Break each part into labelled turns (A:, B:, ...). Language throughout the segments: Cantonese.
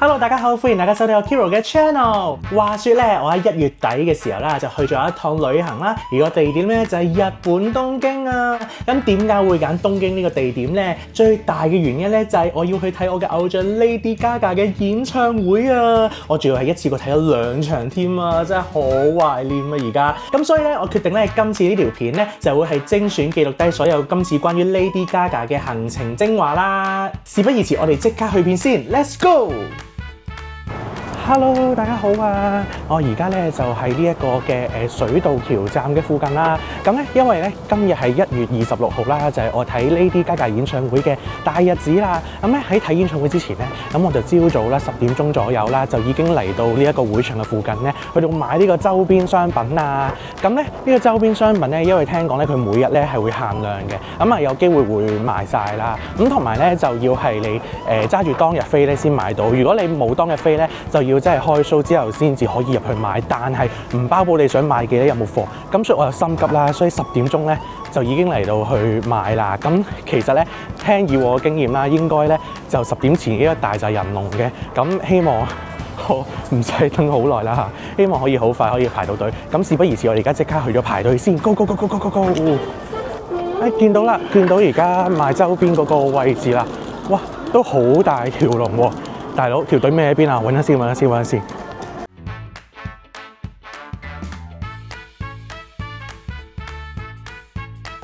A: Hello， 大家好，歡迎大家收睇我 Kiro 嘅 channel。話說咧，我喺1月底嘅時候啦，就去咗一趟旅行啦。而個地點咧就係日本東京啊。咁點解會揀東京呢個地點咧？最大嘅原因咧就係我要去睇我嘅偶像 Lady Gaga 嘅演唱會啊！我仲要係一次過睇咗2場添啊，真係好懷念啊而家。咁所以咧，我決定咧今次呢條片咧就會係精選記錄低所有今次關於 Lady Gaga 嘅行程精華啦。事不宜遲，我哋即刻去片先 ，Let's go！Hello， 大家好啊！我而家咧就喺呢一個嘅水道橋站嘅附近啦。咁咧，因為咧今日係1月26號啦，就係我睇 Lady Gaga 演唱會嘅大日子啦。咁咧喺睇演唱會之前咧，咁我就朝早啦10點鐘左右啦，就已經嚟到呢一個會場嘅附近咧，去到買呢個周邊商品啊。咁咧呢個周邊商品咧，因為聽講咧佢每日咧係會限量嘅，咁啊有機會會賣晒啦。咁同埋咧就要係你揸住當日飛咧先買到。如果你冇當日飛咧，就要真係開 show 之後先至可以入去買，但係唔包保你想買嘅咧有冇貨。咁所以我又心急啦，所以10點鐘咧就已經嚟到去買啦。咁其實咧聽以我嘅經驗啦，應該咧就10點前應該大紮人龍嘅。咁希望我唔使等好耐啦嚇，希望可以好快可以排到隊。咁事不宜遲，我哋而家即刻去咗排隊先 ，Go go go go go go go！見到啦，見到而家賣周邊嗰個位置啦，哇，都好大條龍喎！大佬，條隊咩喺邊啊？揾一先。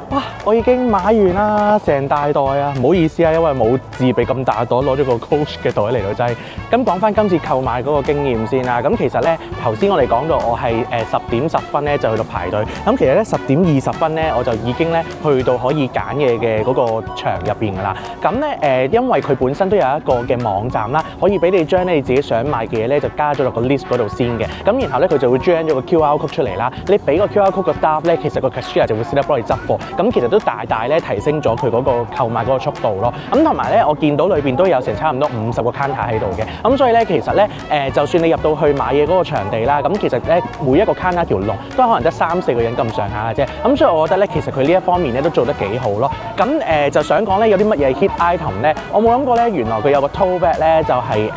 A: 哇！我已經買完啦，成大袋啊！唔好意思啊，因為冇自備咁大袋，攞咗個 Coach 嘅袋嚟到擠。咁講翻今次購買嗰個經驗先啦。咁其實咧，頭先我哋講到我係10點10分咧就去到排隊。咁其實咧10點20分咧我就已經咧去到可以揀嘢嘅嗰個場入邊㗎啦。咁咧因為佢本身都有一個嘅網站啦，可以俾你將你自己想買嘅嘢咧就加咗落個 list 嗰度先嘅。咁然後咧佢就會 generate 咗個 QR code 出嚟啦。你俾個 QR code 個 staff 咧，其實個 cashier 就會 set up 幫你執貨。咁其實都大大咧提升咗佢嗰個購買嗰個速度咯。咁同埋咧，我見到裏邊都有成差唔多50個 counter 喺度嘅。咁所以咧，其實咧就算你入到去買嘢嗰個場地啦，咁其實咧每一個 counter 條龍都可能得3-4個人咁上下嘅啫。咁所以我覺得咧，其實佢呢一方面咧都做得幾好咯。咁就想講咧，有啲乜嘢 hit item 咧，我冇諗過咧，原來佢有個 tote bag 咧就係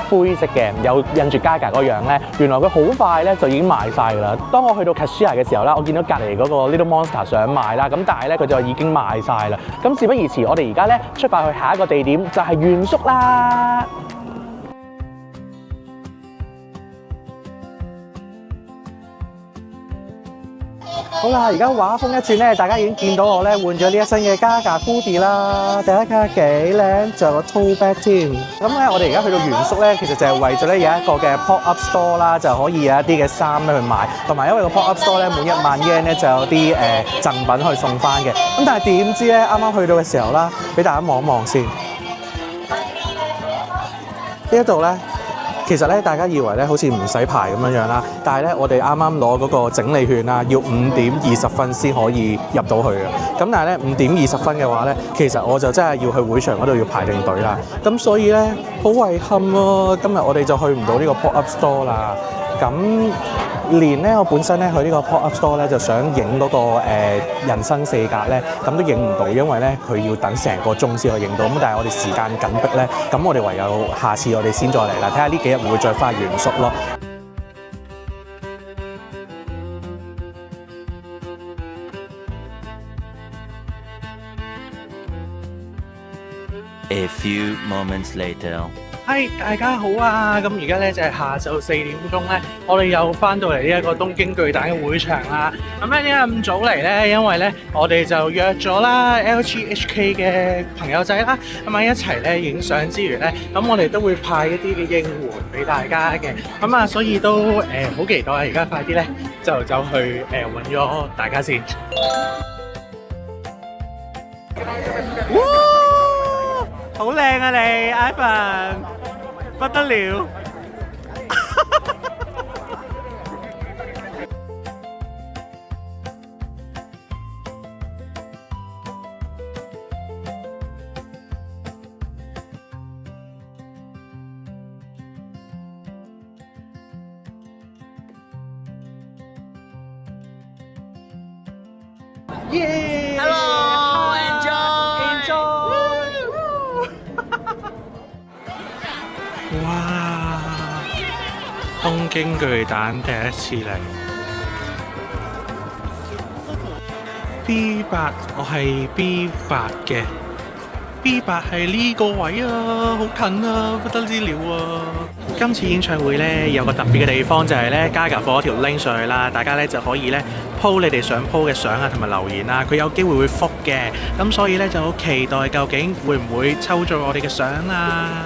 A: 灰色嘅，有印住 Gaga 嗰樣咧，原來佢好快咧就已經賣晒㗎啦。當我去到 cashier 嘅時候啦，我見到隔離嗰個 Little Monster 想買啦，咁但係咧佢就已經賣晒啦。咁事不宜遲，我哋而家咧出發去下一個地點，就係原宿啦。好啦，而家畫風一轉咧，大家已經見到我咧換咗呢一身嘅 Gaga hoodie 啦，第一架幾靚，仲有個 tote bag 添。咁咧，我哋而家去到原宿咧，其實就係為咗咧有一個嘅 pop up store 啦，就可以有一啲嘅衫咧去買，同埋因為個 pop up store 咧滿1萬 yen 咧就有啲贈品可以送翻嘅。咁但係點知咧，啱啱去到嘅時候啦，俾大家望一望先。呢一度咧。其實咧，大家以為咧好似唔使排咁樣樣啦，但係咧，我哋啱啱攞嗰個整理券啦，要5點20分先可以入到去嘅。咁但係咧5點20分嘅話咧，其實我就真係要去會場嗰度要排定隊啦。咁所以咧，好遺憾喎，今日我哋就去唔到呢個 pop up store 啦。咁連咧我本身咧去呢個 pop up store 咧就想影嗰個人生4格咧，咁都影唔到，因為咧佢要等成個鐘先可以影到。咁但係我哋時間緊迫咧，咁我哋唯有下次我哋先再嚟啦，睇下呢幾日會唔會再返原宿咯。
B: A few moments later.
A: 大家好啊！咁而家咧就係下晝4點鐘咧，我哋又翻到嚟呢一個東京巨蛋嘅會場啦。咁咧點解咁早嚟咧？因為咧我哋就約咗啦 LGHK 嘅朋友仔啦，咁啊一齊咧影相之餘咧，咁我哋都會派一啲嘅應援俾大家嘅。咁啊，所以都好期待啊！而家快啲咧就走去揾咗大家先。好靚啊你 ，Ivan， 不得了！耶
B: Hello，enjoy。
A: 哇！東京巨蛋第一次嚟。B8，我係 B8嘅。B8係呢個位啊，好近啊，不得了啊！今次演唱會呢，有個特別嘅地方就係呢，Gaga放咗條 link 上去啦，大家呢就可以呢 po 你哋想 po 嘅相啊，同埋留言啊，佢有機會會覆嘅，咁所以呢，就好期待究竟會唔會抽中我哋嘅相啊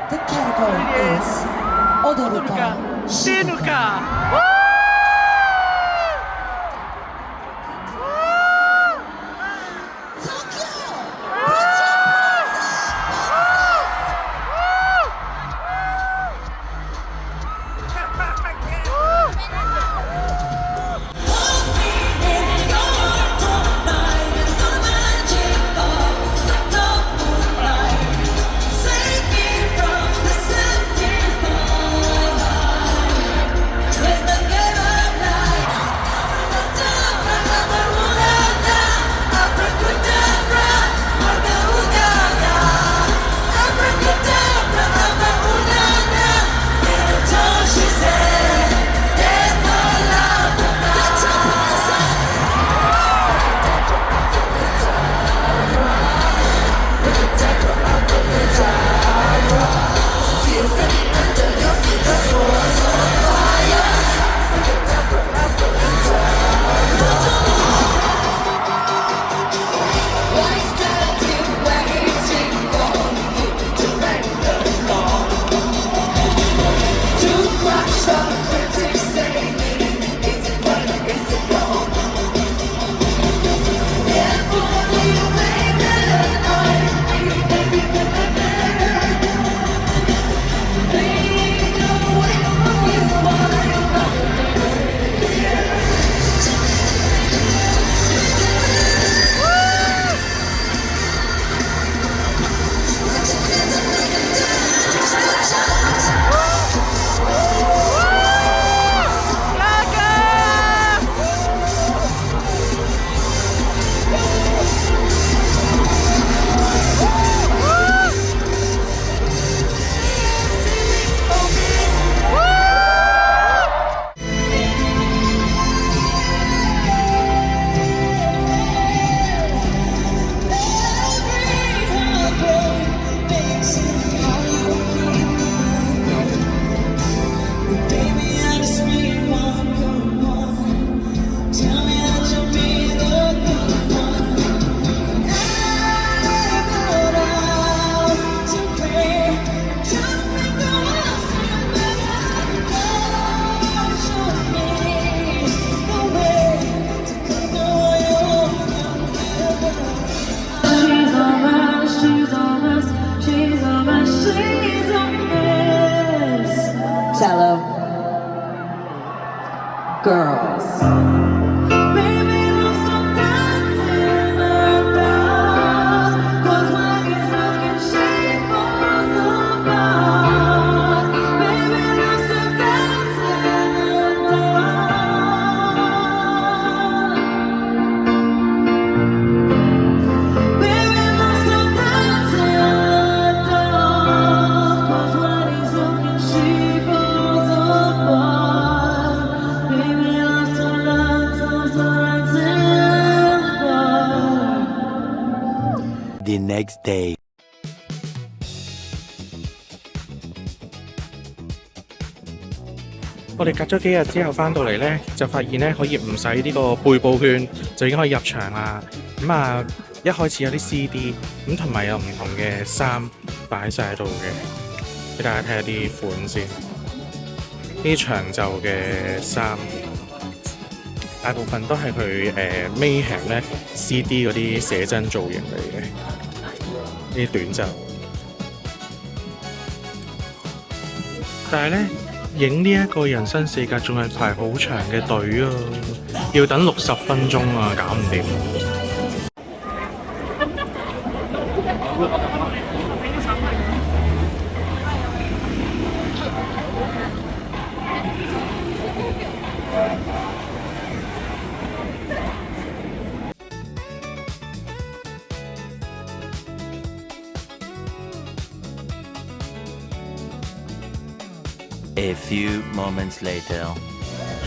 A: ！The
C: category is Odoruka Shinuka. Shallow girls.
B: The next day.
A: 我哋隔咗幾日之後翻到嚟呢，就發現呢可以唔使呢個背報券就已經可以入場啦。咁啊，一開始有啲 CD， 咁同埋有唔同嘅衫擺晒喺度嘅，俾大家睇下啲款先。呢啲長袖嘅衫，大部分都係佢Mayhem 咧 CD 嗰啲寫真造型嚟嘅。呢啲短袖，但係咧影呢一個人生四格仲係排好長嘅隊啊，要等60分鐘啊，搞唔掂。
B: A few moments later.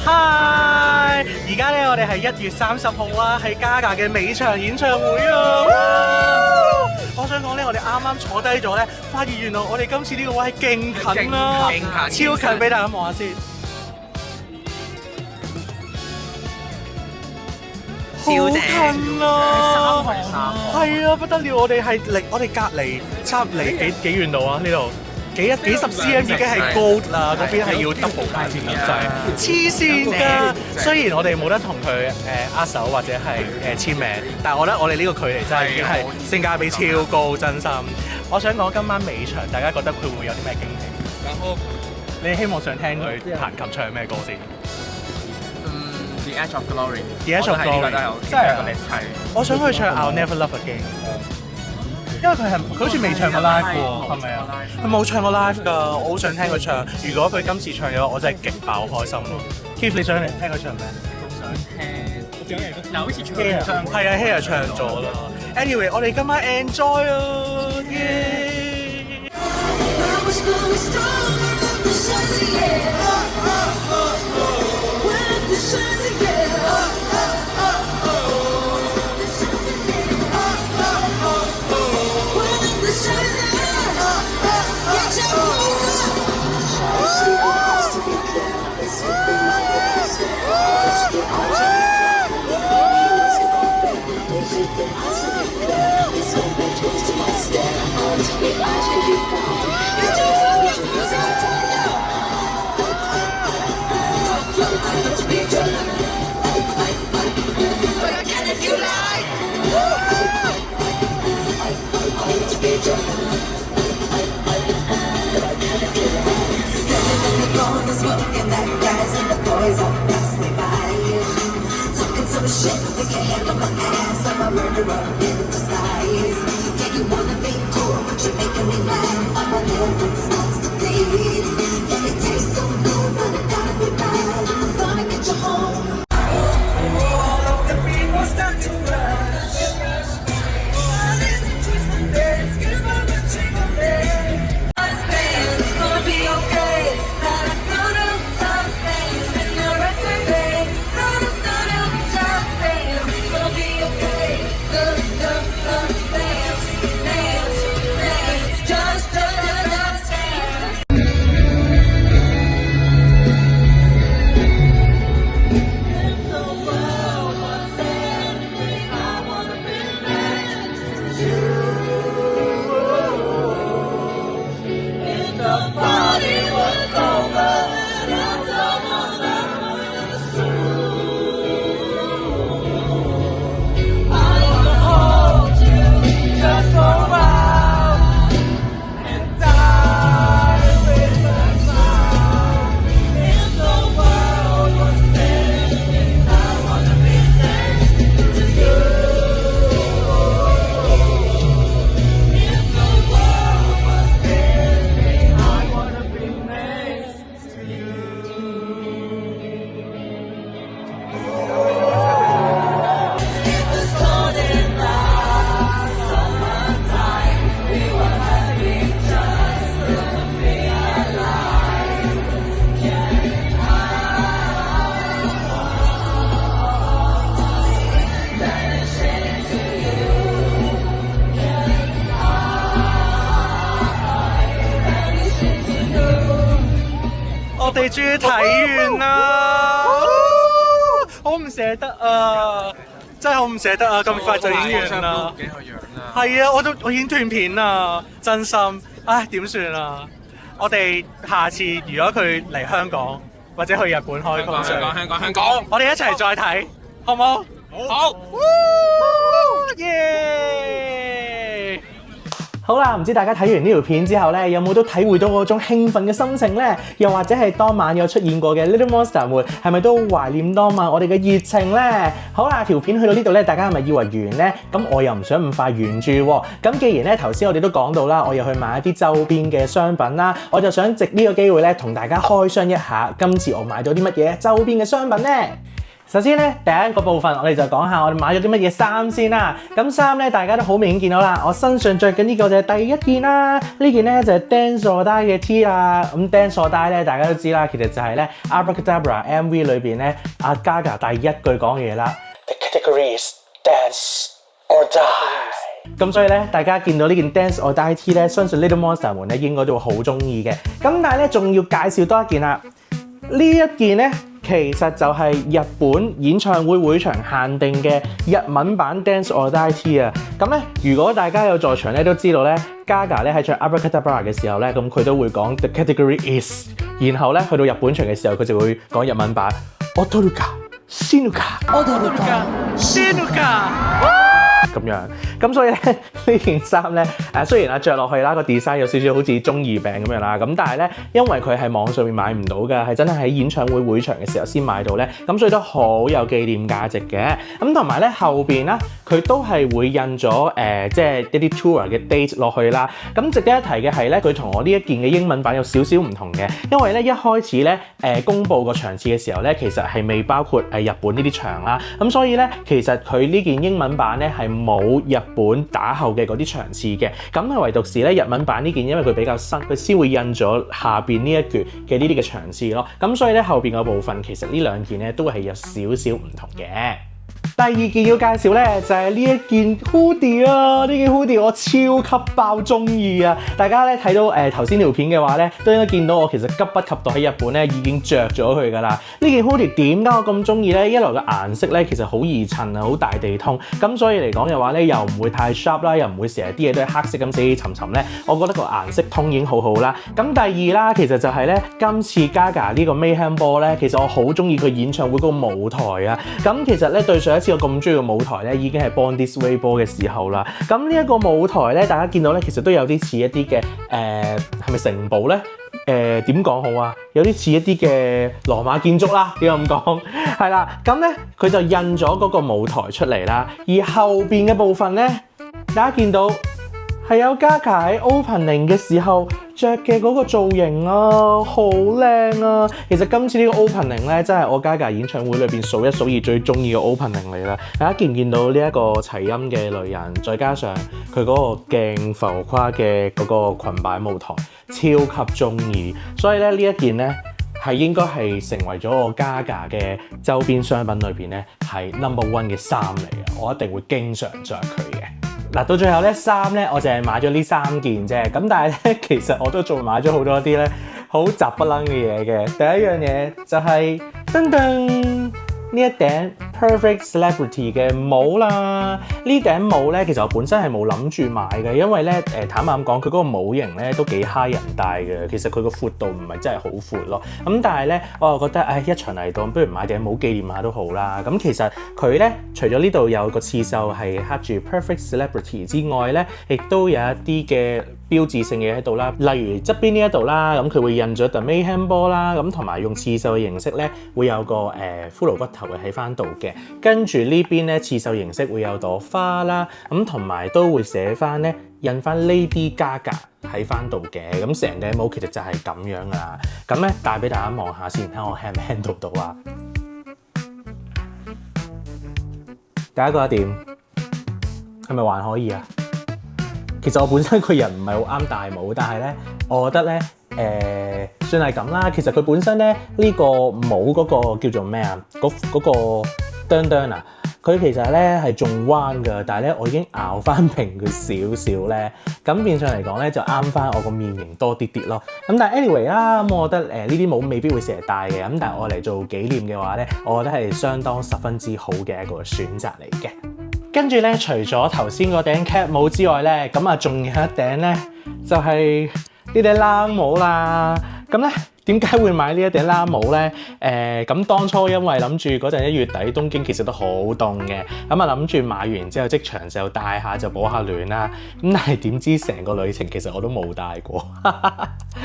A: Hi！而家咧，我哋係1月30號啊，係 Gaga 嘅尾場演唱會啊！我想講咧，我哋啱啱坐低咗咧，發現原來我哋今次呢個位係勁近啦，超近，俾大家望下先。好近啊！係啊，不得了！我哋係離我哋隔離差離幾遠度啊？呢度幾十 cm 已經係高啦，嗰邊係要 double 價錢咁滯，黐線㗎！雖然我哋冇得同佢握手或者係簽名，但係我覺得我哋呢個距離真係已經係性價比超高，真心。我想講今晚尾場，大家覺得佢會有啲咩驚喜？你希望想聽佢彈琴唱咩歌先？
D: The Edge of Glory，
A: The Edge of Glory 真係係，我想佢唱 I'll Never Love Again， 因為佢好似未唱過 live 喎，係咪啊？佢冇唱過 live 㗎，我好想聽佢唱。如果佢今次唱嘅話，我真係極爆開心咯。Keith 你想嚟聽佢唱咩？
D: 想聽，但好似唱
A: 係啊 ，Hair 唱咗啦。Anyway， 我哋今晚 enjoy 啊，耶！我哋終於睇完啦，好唔捨得啊！真係好唔捨得啊！咁快就已經完啦，係啊，我已經斷片啦，真心，唉點算啊！我哋下次如果佢嚟香港或者去日本開 concert， 香港，我哋一齊再睇，好唔好？好，耶！好啦，唔知大家睇完呢條片之後咧，有冇都體會到嗰種興奮嘅心情咧？又或者係當晚有出現過嘅 Little Monster 們，係咪都懷念當晚我哋嘅熱情咧？好啦，條片去到呢度咧，大家係咪以為完咧？咁我又唔想咁快完住喎。咁既然咧頭先我哋都講到啦，我又去買一啲周邊嘅商品啦，我就想藉呢個機會咧，同大家開箱一下今次我買咗啲乜嘢周邊嘅商品咧。首先咧，第一個部分我哋就講下我哋買咗啲乜嘢衫先啦。咁衫咧，大家都好明顯見到啦。我身上着緊呢個就係第一件啦。呢件咧就係 Dance or Die 嘅 T 啦。咁 Dance or Die 咧，大家都知啦，其實就係咧 Abracadabra MV 裏邊咧阿 Gaga 第一句講嘅嘢啦。The category is Dance or Die。咁所以咧，大家見到呢件 Dance or Die T 咧，相信 Little Monster 們咧應該都會好中意嘅。咁但係咧，仲要介紹多一件啦。呢一件咧，其實就係日本演唱會會場限定嘅日文版 Dance or Die T 啊！咁咧，如果大家有在場咧，都知道咧 ，Gaga 咧喺唱 Abracadabra 嘅時候咧，咁佢都會講 The category is， 然後咧去到日本場嘅時候，佢就會講日文版 Otoruka Shinuka。咁樣，咁所以咧呢件衫咧雖然着落去啦個 design 有少少好似中二病咁樣啦，咁但係咧因為佢係網上面買唔到㗎，係真係喺演唱會會場嘅時候先買到咧，咁所以都好有紀念價值嘅。咁同埋咧後邊啦，佢都係會印咗即係一啲 tour 嘅 date 落去啦。咁值得一提嘅係咧，佢同我呢一件嘅英文版有少少唔同嘅，因為咧一開始咧公佈個場次嘅時候咧，其實係未包括日本呢啲場啦。咁所以咧其實佢呢件英文版咧係冇日本打後嘅嗰啲場次嘅，咁係唯獨是咧日文版呢件，因為佢比較新，佢先會印咗下邊呢一橛嘅呢啲嘅場次咯。咁所以咧後邊嘅部分其實呢兩件咧都係有少少唔同嘅。第二件要介紹咧就係呢一件 hoodie 啊！呢件 hoodie 我超級爆中意啊！大家咧睇到頭先條片嘅話咧，都應該見到我其實急不及待喺日本咧已經着咗佢㗎啦。呢件 hoodie 點解我咁中意咧？一來個顏色咧其實好易襯啊，好大地通。咁所以嚟講嘅話咧，又唔會太 sharp 啦，又唔會成日啲嘢都係黑色咁死沉沉咧。我覺得個顏色通已經好好啦。咁第二啦，其實就係咧今次 Gaga 呢個 Mayhem Ball 咧，其實我好中意佢演唱會嗰個舞台啊。咁其實咧對上一次我咁中意個舞台咧，已經係 Born This Way Ball 嘅時候啦。咁呢一個舞台咧，大家見到咧，其實都有啲似一啲嘅係咪城堡咧？點講好啊？有啲似一啲嘅羅馬建築啦，點解咁講？係啦，咁咧佢就印咗嗰個舞台出嚟啦。而後邊嘅部分咧，大家見到係有 Gaga 喺 opening 嘅時候着嘅嗰個造型啊，好靚啊！其實今次呢個 opening 咧，真係我 Gaga 演唱會裏邊數一數二最中意嘅 opening 嚟啦。大家見唔見到呢一個齊音嘅女人，再加上佢嗰個勁浮誇嘅嗰個裙擺舞台，超級中意。所以咧呢一件咧係應該係成為咗我 Gaga 嘅周邊商品裏邊咧係 No.1 嘅衫嚟嘅，我一定會經常着佢嘅。嗱，到最後咧衫咧，我淨係買咗呢3件啫。咁但係咧，其實我都仲買咗好多啲咧好雜不楞嘅嘢嘅。第一樣嘢就係噔噔呢一頂 Perfect Celebrity 嘅帽啦。呢頂帽咧，其實我本身係冇諗住買嘅，因為咧坦白咁講，佢嗰個帽型咧都幾蝦人戴嘅。其實佢個闊度唔係真係好闊咯。咁但係咧，我又覺得一場嚟到，不如買頂帽紀念下都好啦。咁其實佢咧除咗呢度有個刺繡係刻住 Perfect Celebrity 之外咧，亦都有一啲嘅標誌性嘅喺度啦。例如側邊呢一度啦，咁佢會印咗 The Mayhem Ball 啦，咁同埋用刺繡嘅形式咧，會有個骷髏骨頭嘅喺翻度嘅。跟住呢邊咧刺繡形式會有朵花啦，咁同埋都會寫翻咧印翻 Lady Gaga 喺翻度嘅。咁成頂帽其實就係咁樣噶啦。咁咧帶俾大家望下先，睇我 handle 到啊！大家覺得點？係咪還可以啊？其實我本身個人唔係好啱戴帽，但係咧，我覺得咧，算係咁啦。其實佢本身咧呢個帽嗰個叫做咩啊？嗰個釘釘啊，佢其實咧係仲彎㗎，但係咧我已經拗翻平佢少少咧，咁變相嚟講咧就啱翻我個面型多啲啲咯。咁但係 anyway 啦，咁我覺得呢啲帽未必會成日戴嘅，咁但係我嚟做紀念嘅話咧，我覺得係相當十分之好嘅一個選擇嚟嘅。跟住咧，除咗頭先嗰頂 cap 帽之外咧，咁啊仲有一頂咧，就係呢頂冷帽啦。咁咧點解會買呢一頂冷帽咧？咁當初因為諗住嗰陣1月底東京其實都好凍嘅，咁啊諗住買完之後即場就戴下就保下暖啦。咁但係點知成個旅程其實我都冇戴過。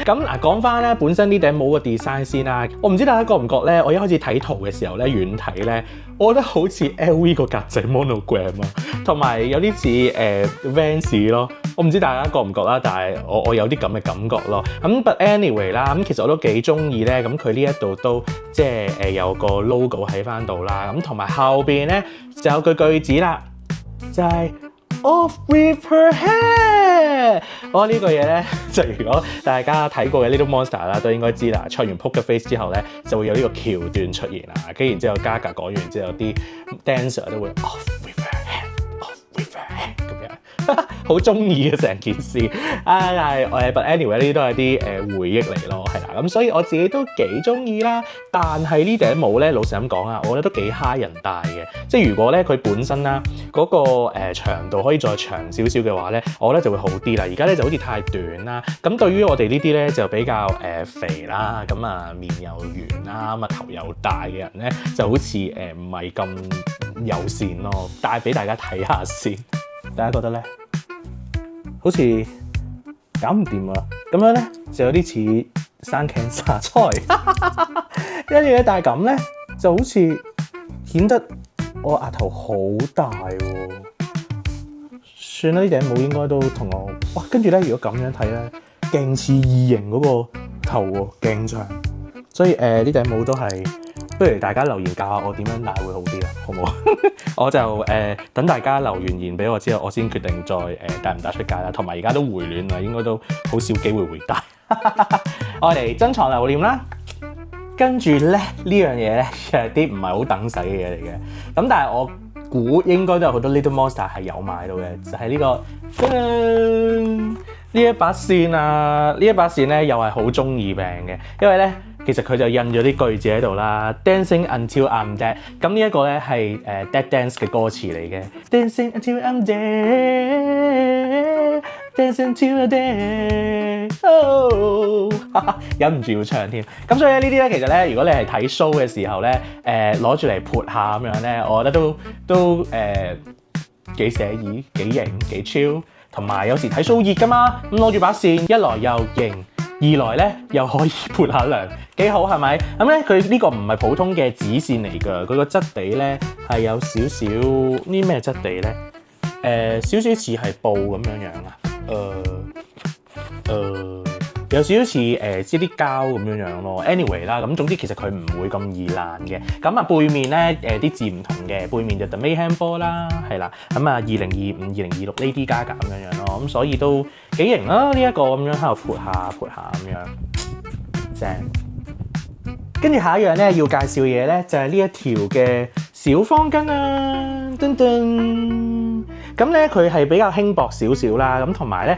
A: 咁嗱，講翻咧本身呢頂帽嘅 design 先啦。我唔知大家覺唔覺咧？我一開始睇圖嘅時候咧，遠睇咧，我覺得好似 LV 個格仔 monogram 啊，同埋有啲似Vans 咯。我唔知大家覺唔覺啦，但係我有啲咁嘅感覺咯。咁 but anyway 啦，咁其實我都幾中意咧。咁佢呢一度都即係有個 logo 喺翻度啦。咁同埋後邊咧就有句子啦，就係、Off with her hair。我呢個嘢咧，就如果大家睇過嘅 Little Monster 啦，都應該知啦。唱完 Poker Face 之後咧，就會有呢個橋段出現啦。跟住然之後，Gaga 講完之後，啲 dancer 都會 Off with her hair，Off with her hair 咁樣，好中意嘅成件事。但係but anyway 呢啲都係啲回憶嚟咯，係啦。咁所以我自己都幾中意啦。但係呢頂帽咧，老實咁講啊，我覺得都幾蝦人戴嘅。即係如果咧佢本身啦嗰個長度可以再長少少嘅話咧，我覺得就會好啲啦。而家咧就好似太短啦。咁對於我哋呢啲咧就比較肥啦，咁啊面又圓啦，咁啊頭又大嘅人咧，就好似唔係咁友善咯。帶俾大家睇下先，大家覺得咧好似搞唔掂啊！咁樣咧就有啲似生 cancer 菜，跟住咧但係咁咧就好似顯得我額頭好大喎。算啦，呢頂帽應該都同我哇，跟住咧如果咁樣睇咧，勁似異形嗰個頭喎，勁長。所以呢頂帽都係，不如大家留言教下我點樣戴會好啲啦，好唔好？我就等大家留言俾我之後，我先決定再帶唔帶出街啦。同埋而家都回暖啦，應該都好少機會戴。我哋珍藏留念啦。跟住咧呢樣嘢咧，係啲唔係好等使嘅嘢嚟嘅。咁但係我估應該都有好多 Little Monster 係有買到嘅，就係呢個呢一把線啊！呢一把線咧又係好中意病嘅，因為咧其實佢就印咗啲句子喺度啦。Dancing until I'm dead。咁呢一個咧係Dead Dance 嘅歌詞嚟嘅。Dancing until I'm dead, dancing till I'm dead。忍唔住要唱添。咁所以呢啲咧，其實咧，如果你係睇 show 嘅時候咧，攞住嚟潑下咁樣咧，我覺得都幾寫意、幾型、幾 chill。同埋有時睇 show 熱㗎嘛，咁攞住把扇，一來又型，二來咧又可以潑下涼，幾好係咪？咁咧佢呢個唔係普通嘅紙線嚟㗎，佢個質地咧係有少少啲咩質地咧？少少似係布咁樣啊，有少少似即係啲膠咁樣咯。anyway 啦，咁總之其實佢唔會咁易爛嘅。咁啊背面咧啲字唔同嘅，背面就 The Mayhem Ball 啦，係啦。咁啊2025、2026 Lady Gaga 咁樣咯，咁所以都幾型啦。呢一個咁樣喺度潑下咁樣，正。跟住下一樣咧要介紹嘅嘢咧就係呢一條嘅小方巾啊，噔噔。咁咧佢係比較輕薄少少啦，咁同埋咧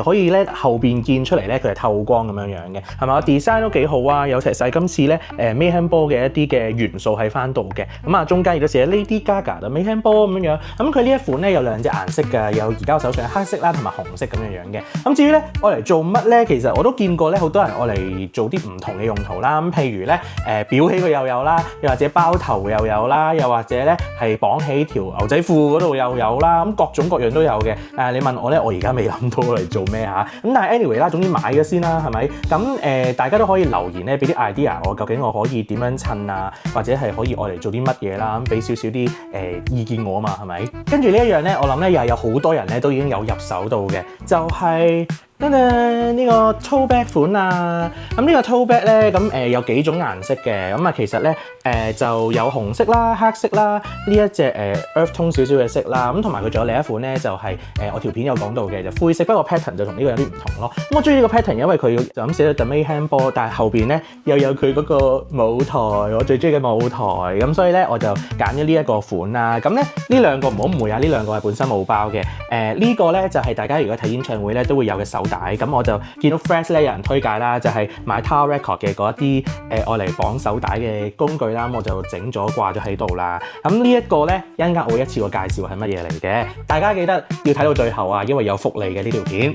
A: 可以咧後邊見出嚟咧佢係透光咁樣嘅，係咪？個 design 都幾好啊，有齊晒今次咧Mayhem Ball 嘅一啲嘅元素喺翻度嘅，咁啊中間亦都寫 Lady Gaga 嘅 Mayhem Ball 咁樣，咁佢呢一款咧有兩隻顏色㗎，有而家我手上黑色啦同埋紅色咁樣嘅。咁至於咧我嚟做乜咧？其實我都見過咧好多人我嚟做啲唔同嘅用途啦，咁譬如咧裱起佢又有啦，又或者包頭又有啦，又或者咧係綁起條牛仔褲嗰度又有啦。各種各樣都有嘅，你問我咧，我而家未諗到嚟做咩嚇，咁但係 anyway 啦，總之買咗先啦，係咪？咁大家都可以留言咧，俾啲 idea，我究竟我可以點樣襯啊，或者係可以愛嚟做啲乜嘢啦，咁俾少少啲意見我啊嘛，係咪？跟住呢一樣咧，我諗咧又係有好多人咧都已經有入手到嘅，就係呢個 tote bag 款啊。咁呢個 tote bag 咧，咁有幾種顏色嘅，咁啊其實咧就有紅色啦、黑色啦，呢一隻earth tone 少少嘅色啦，咁同埋佢仲有另一款咧就係我條片有講到嘅就灰色，不過 pattern 就同呢個有啲唔同咯。咁我中意呢個 pattern，因為佢就咁寫咗 The Mayhem Ball，但係後邊咧又有佢嗰個舞台，我最中意嘅舞台，咁所以咧我就揀咗呢一個款啦。咁咧呢兩個唔好誤會啊，呢兩個係本身冇包嘅。呢個咧就係大家如果睇演唱會咧都會有嘅手帶，咁我就見到 Fresh 咧有人推介啦，就係買 Tower Record 嘅嗰一啲愛嚟綁手帶嘅工具啦，咁我就整咗掛咗喺度啦。咁呢一個咧一陣間我會一次過介紹係乜嘢嚟嘅，大家記得要睇到最後啊，因為有福利嘅呢條片。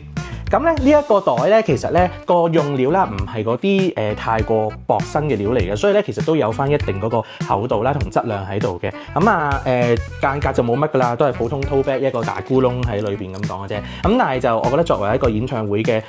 A: 咁咧呢一個袋咧，其實咧個用料啦，唔係嗰啲太過薄身嘅料嚟嘅，所以咧其實都有翻一定嗰個厚度啦同質量喺度嘅。咁啊間隔就冇乜噶啦，都係普通 tote bag 一個大咕窿喺裏邊咁講嘅啫。咁但係就我覺得作為一個演唱會嘅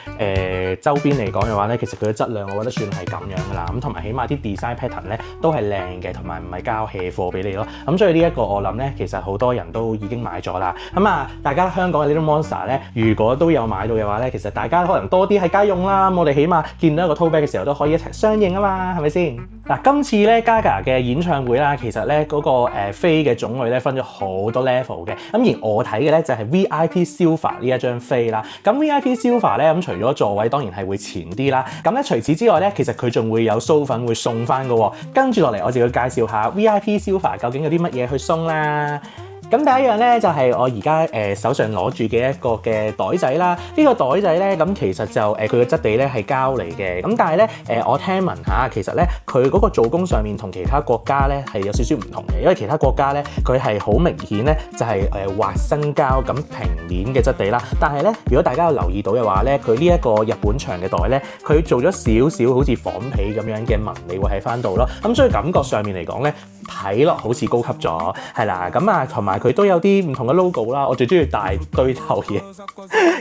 A: 周邊嚟講嘅話咧，其實佢嘅質量我覺得算係咁樣噶啦。咁同埋起碼啲 design pattern 咧都係靚嘅，同埋唔係交 hea 貨俾你咯。咁所以呢一個我諗咧，其實好多人都已經買咗啦。咁啊，大家香港嘅 Little Monster 咧，如果都有買到嘅話咧，其實大家可能多啲喺家用啦。咁我哋起碼見到一個 tote bag 嘅時候都可以一齊相應啊嘛，係咪先？嗱，今次咧 Gaga 嘅演唱會啦，其實咧嗰個飛嘅種類咧分咗好多 level 嘅。咁而我睇嘅咧就係 VIP Silver 呢一張飛啦。咁 VIP Silver 咧，咁除咗座位當然係會前啲啦。咁咧除此之外咧，其實佢仲會有酥粉會送翻嘅喎。跟住落嚟我就要介紹下 VIP Silver 究竟有啲乜嘢去送啦。咁第一樣咧就係我而家手上攞住嘅一個嘅袋仔啦。呢個袋仔咧咁其實就佢嘅質地咧係膠嚟嘅。咁但係咧我聽聞下，其實咧佢嗰個做工上面同其他國家咧係有少少唔同嘅，因為其他國家咧佢係好明顯咧就係滑身膠咁平面嘅質地啦。但係咧如果大家有留意到嘅話咧，佢呢一個日本長嘅袋咧，佢做咗少少好似仿皮咁樣嘅紋理會喺翻度咯。咁所以感覺上面嚟講咧，睇落好似高級咗，係啦。咁啊同埋佢都有啲唔同嘅 logo 啦，我最中意大堆頭嘢，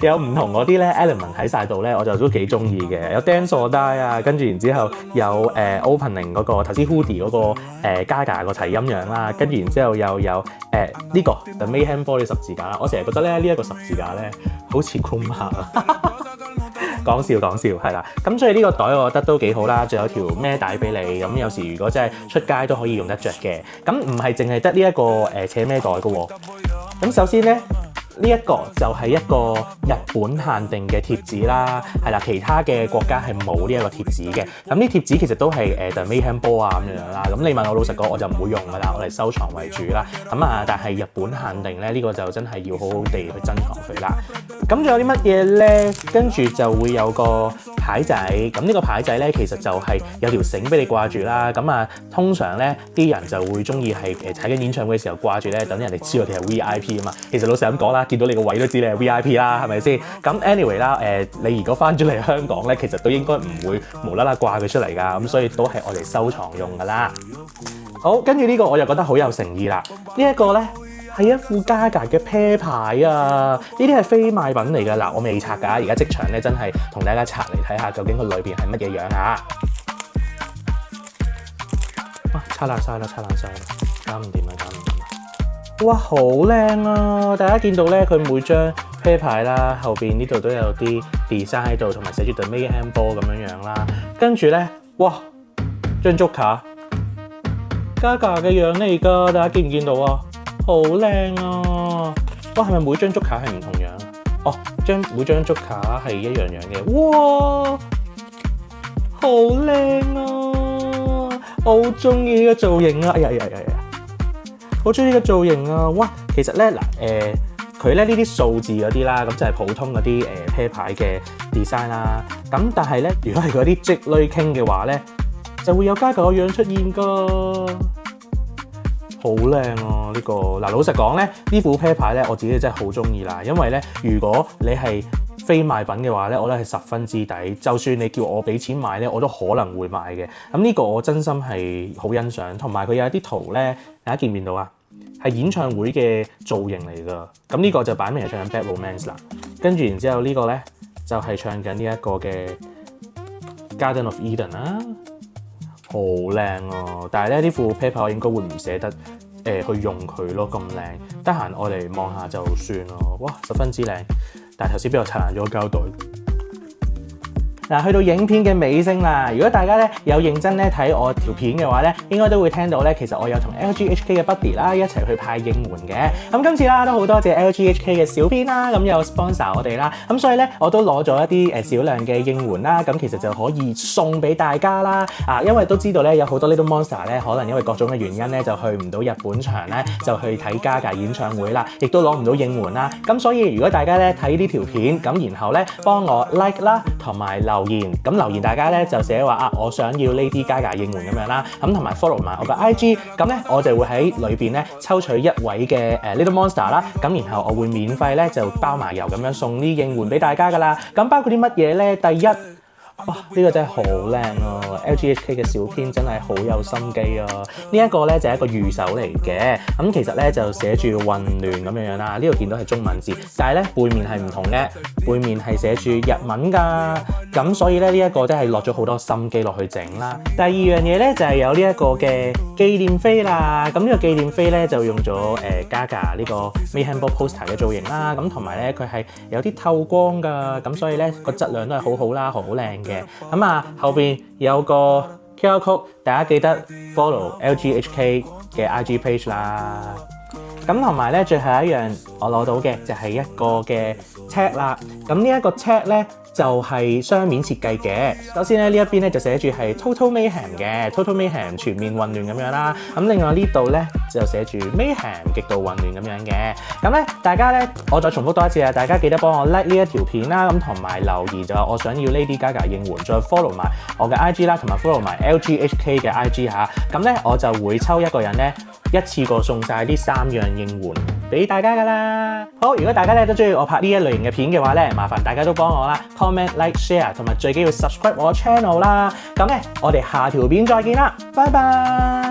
A: 有唔同嗰啲咧 element 喺晒度咧，我就都幾中意嘅。有 Dance or Die 啊，跟住然之後有opening 嗰個頭先 Hoodie 嗰個Gaga 個齊音樣啦，跟住然之後又有呢個 The Mayhem 玻璃十字架啦。我成日覺得咧呢一個十字架咧好似 Kuma 講笑係啦。咁所以呢個袋我覺得都幾好啦，仲有條孭帶俾你，咁有時如果真係出街都可以用得着嘅。咁唔係淨係得呢一個扯孭袋嘅喎。咁首先咧，呢一個就係一個日本限定嘅貼紙啦，係啦，其他嘅國家係冇呢一個貼紙嘅。咁呢貼紙其實都係The Mayhem Ball啊咁樣啦。咁你問我老實講，我就唔會用噶啦，我嚟收藏為主啦。咁啊，但係日本限定咧，呢個就真係要好好地去珍藏佢啦。咁仲有啲乜嘢咧？跟住就會有個牌仔。咁呢個牌仔咧，其實就係有條繩俾你掛住啦。咁啊，通常咧啲人就會中意係睇緊演唱會嘅時候掛住咧，等人哋知道佢係 VIP 啊嘛。其實老實咁講啦，見到你個位都知你係 VIP 啦，係咪先？咁 anyway 啦，你如果翻咗嚟香港咧，其實都應該唔會無啦啦掛佢出嚟㗎。咁所以都係我哋收藏用㗎啦。好，跟住呢個我就覺得好有誠意啦。呢一個咧係一副 Gaga 嘅啤牌啊！呢啲係非賣品嚟㗎。嗱，我未拆㗎，而家即場咧真係同大家拆嚟睇下究竟佢裏邊係乜嘢樣啊！哇，拆爛晒啦，搞唔掂啊！哇，好靚啊！大家見到咧，佢每張啤牌啦，後邊呢度都有啲 design 喺度，同埋寫住 The Mayhem Ball 咁樣啦。跟住咧，哇，張竹卡 Gaga 嘅樣嚟㗎，大家見唔見到啊？好靚啊！哇，係咪每張竹卡係唔同樣？哦，每張竹卡係一樣樣嘅。哇，好靚啊！我好中意呢個造型啊！哎呀！好中意呢個造型啊！哇，其實咧佢咧呢啲數字嗰啲啦，咁就係普通嗰啲啤牌嘅 design 啦。咁但係咧，如果係嗰啲積累傾嘅話咧，就會有Gaga個樣出現㗎。好靚啊！呢個嗱，老實講咧，呢副啤牌咧，我自己真係好中意啦。因為咧，如果你係非賣品嘅話咧，我覺得係十分之抵。就算你叫我俾錢買咧，我都可能會買嘅。咁呢個我真心係好欣賞，同埋佢有一啲圖咧，大家見唔見到啊？係演唱會嘅造型嚟㗎。咁呢個就擺明係唱緊 Bad Romance 啦。跟住然之後呢個咧就係唱緊呢一個嘅 Garden of Eden 啦。好靚啊！但係咧呢副啤牌我應該會唔捨得去用佢咯，咁靚，得閒我嚟望下就算咯。哇，十分之靚！但係頭先俾我拆爛咗個膠袋。嗱，去到影片嘅尾聲啦。如果大家咧有認真咧睇我條片嘅話咧，應該都會聽到咧，其實我有同 LGHK 嘅 buddy 啦一齊去派應援嘅。咁今次啦都好多謝 LGHK 嘅小編啦，咁有 sponsor 我哋啦。咁所以咧我都攞咗一啲少量嘅應援啦。咁其實就可以送俾大家啦。因為都知道咧有好多 Little Monster 咧，可能因為各種嘅原因咧就去唔到日本場咧，就去睇Gaga演唱會啦，亦都攞唔到應援啦。咁所以如果大家咧睇呢條片，咁然後咧幫我 like 啦，同埋留留言，咁留言大家咧就寫話啊，我想要 Lady Gaga 應援咁樣啦，咁同埋 follow 埋我嘅 IG，咁咧我就會喺裏邊咧抽取一位嘅Little Monster 啦，咁然後我會免費咧就包埋郵咁樣送啲應援俾大家噶啦，咁包括啲乜嘢咧？第一，哇！呢個真係好靚啊 ！LGHK 嘅小編真係好有心機啊！呢一個咧就係一個御守嚟嘅，咁其實咧就寫住混亂咁樣啦。呢度見到係中文字，但係咧背面係唔同嘅，背面係寫住日文㗎。咁所以咧呢一個真係落咗好多心機落去整啦。第二樣嘢咧就係有呢一個嘅紀念飛啦。咁呢個紀念飛咧就用咗Gaga 呢個 Mayhem Ball Poster 嘅造型啦。咁同埋咧佢係有啲透光㗎，咁所以咧個質量都係好好啦，好靚嘅。咁啊，後邊有個 QR code， 大家記得 follow LGHK 嘅 IG page 啦。咁同埋咧，最後一樣我攞到嘅就係一個嘅 tag 啦。咁呢一個 tag 咧就係雙面設計嘅。首先咧呢一邊咧就寫住係 Total Mayhem 嘅 Total Mayhem 全面混亂咁樣啦。咁另外呢度咧就寫住 Mayhem 極度混亂咁樣嘅。咁咧大家咧，我再重複多一次啊！大家記得幫我 like 呢一條片啦，咁同埋留言就話我想要 Lady Gaga 應援，再 follow 埋我嘅 IG 啦，同埋 follow 埋 LGHK 嘅 IG 嚇。咁咧我就會抽一個人咧一次過送晒呢3樣應援俾大家噶啦。好，如果大家咧都中意我拍呢一類型嘅片嘅話咧，麻煩大家都幫我啦 comment like share 同埋最緊要 subscribe 我 channel 啦。咁咧我哋下條片再見啦，拜拜。